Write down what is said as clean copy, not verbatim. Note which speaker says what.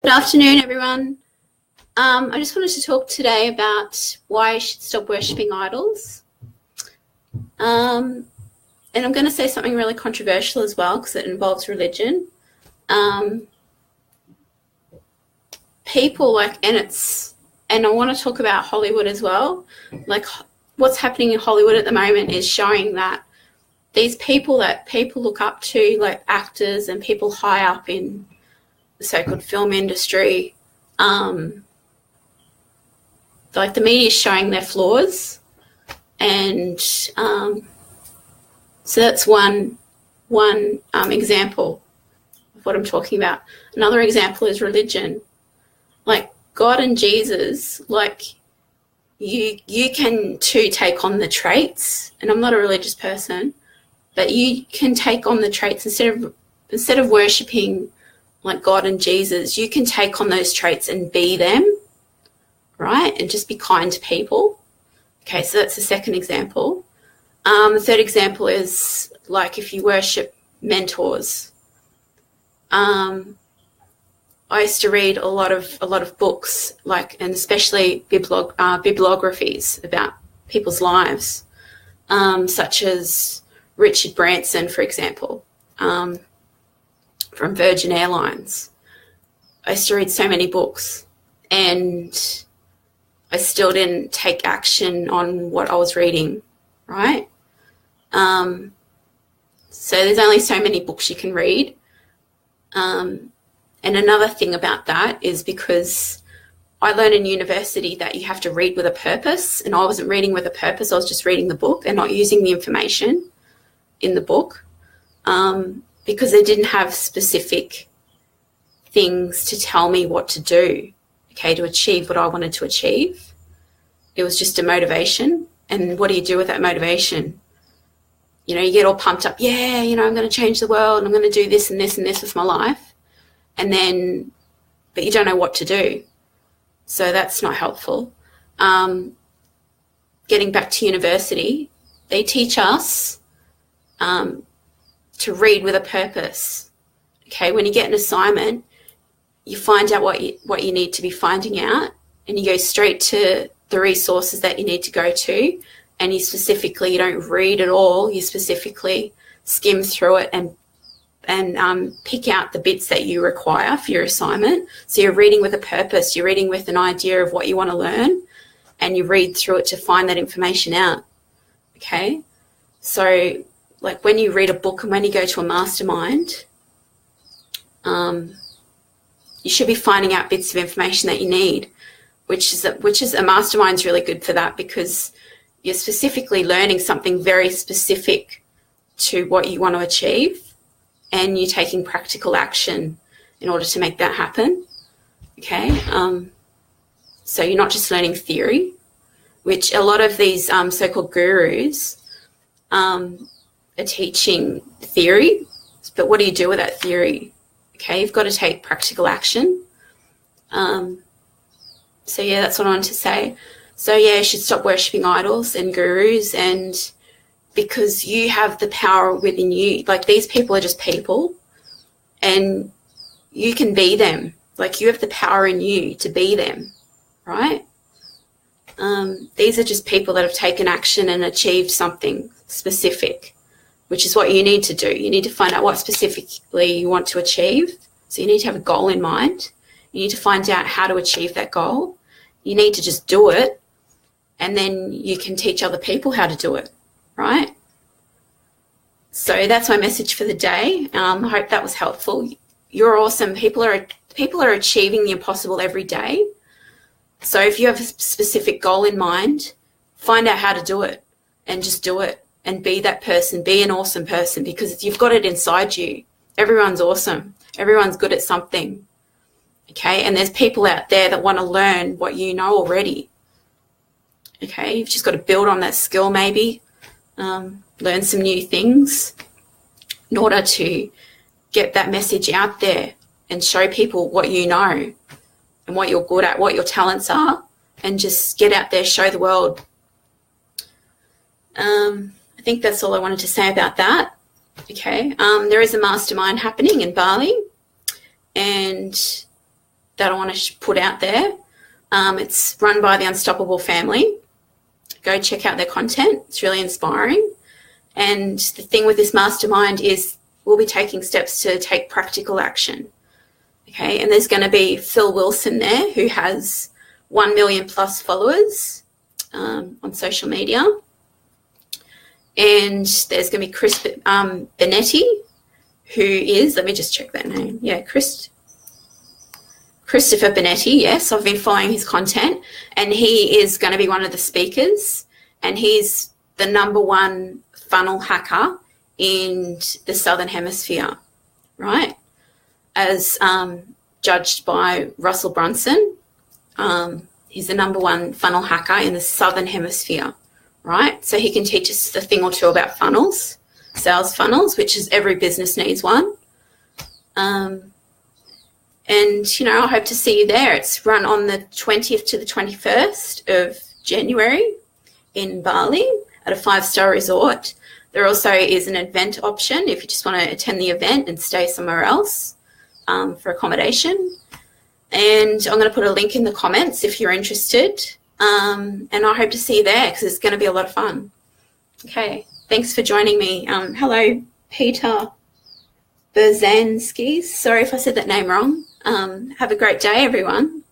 Speaker 1: Good afternoon, everyone. I just wanted to talk today about why you should stop worshipping idols. And I'm going to say something really controversial as well because it involves religion. And I want to talk about Hollywood as well. Like, what's happening in Hollywood at the moment is showing that these people that people look up to, like actors and people high up in the so-called film industry, like the media is showing their flaws, and so that's one example of what I'm talking about. Another example is religion. Like God and Jesus, like you can too take on the traits, and I'm not a religious person, but you can take on the traits instead of worshipping like God and Jesus, you can take on those traits and be them, right? And just be kind to people. Okay, so that's the second example. The third example is like if you worship mentors. I used to read a lot of books, like, and especially bibliographies about people's lives, such as Richard Branson, for example, from Virgin Airlines. I used to read so many books, and I still didn't take action on what I was reading, right? So there's only so many books you can read. And another thing about that is because I learned in university that you have to read with a purpose, and I wasn't reading with a purpose. I was just reading the book and not using the information in the book, because they didn't have specific things to tell me what to do, okay, to achieve what I wanted to achieve. It was just a motivation. And what do you do with that motivation? You know, you get all pumped up, yeah, you know, I'm going to change the world and I'm going to do this and this and this with my life. And then, but you don't know what to do. So that's not helpful. Getting back to university, they teach us to read with a purpose. Okay, when you get an assignment, you find out what you need to be finding out, and you go straight to the resources that you need to go to, and you don't read at all, you specifically skim through it and pick out the bits that you require for your assignment. So you're reading with a purpose, you're reading with an idea of what you want to learn, and you read through it to find that information out, okay? So like when you read a book and when you go to a mastermind, you should be finding out bits of information that you need, which is a mastermind's really good for that, because you're specifically learning something very specific to what you want to achieve, and you're taking practical action in order to make that happen. Okay, so you're not just learning theory, which a lot of these so-called gurus are teaching theory, but what do you do with that theory? Okay, you've got to take practical action. So yeah, that's what I wanted to say. So yeah, you should stop worshipping idols and gurus, and because you have the power within you. Like, these people are just people, and you can be them. Like, you have the power in you to be them, right? These are just people that have taken action and achieved something specific, which is what you need to do. You need to find out what specifically you want to achieve. So you need to have a goal in mind. You need to find out how to achieve that goal. You need to just do it, and then you can teach other people how to do it, right? So that's my message for the day. I hope that was helpful. You're awesome. People are achieving the impossible every day. So if you have a specific goal in mind, find out how to do it and just do it. And be that person, be an awesome person, because you've got it inside you. Everyone's awesome. Everyone's good at something, okay? And there's people out there that want to learn what you know already, okay? You've just got to build on that skill maybe, learn some new things in order to get that message out there and show people what you know and what you're good at, what your talents are, and just get out there, show the world. I think that's all I wanted to say about that. Okay. There is a mastermind happening in Bali, and that I want to put out there. It's run by the Unstoppable family. Go check out their content. It's really inspiring. And the thing with this mastermind is we'll be taking steps to take practical action. Okay, and there's going to be Phil Wilson there, who has 1 million plus followers on social media. And there's going to be Chris Benetti, who is, let me just check that name. Yeah, Christopher Benetti, yes, I've been following his content, and he is going to be one of the speakers, and he's the #1 funnel hacker in the Southern Hemisphere, right? As judged by Russell Brunson. He's the #1 funnel hacker in the Southern Hemisphere, right? So he can teach us a thing or two about funnels, sales funnels, which is every business needs one. And, I hope to see you there. It's run on the 20th to the 21st of January in Bali at a 5-star resort. There also is an event option if you just want to attend the event and stay somewhere else for accommodation. And I'm going to put a link in the comments if you're interested. And I hope to see you there because it's going to be a lot of fun. Okay, thanks for joining me. Hello, Peter Berzanskis. Sorry if I said that name wrong. Have a great day, everyone.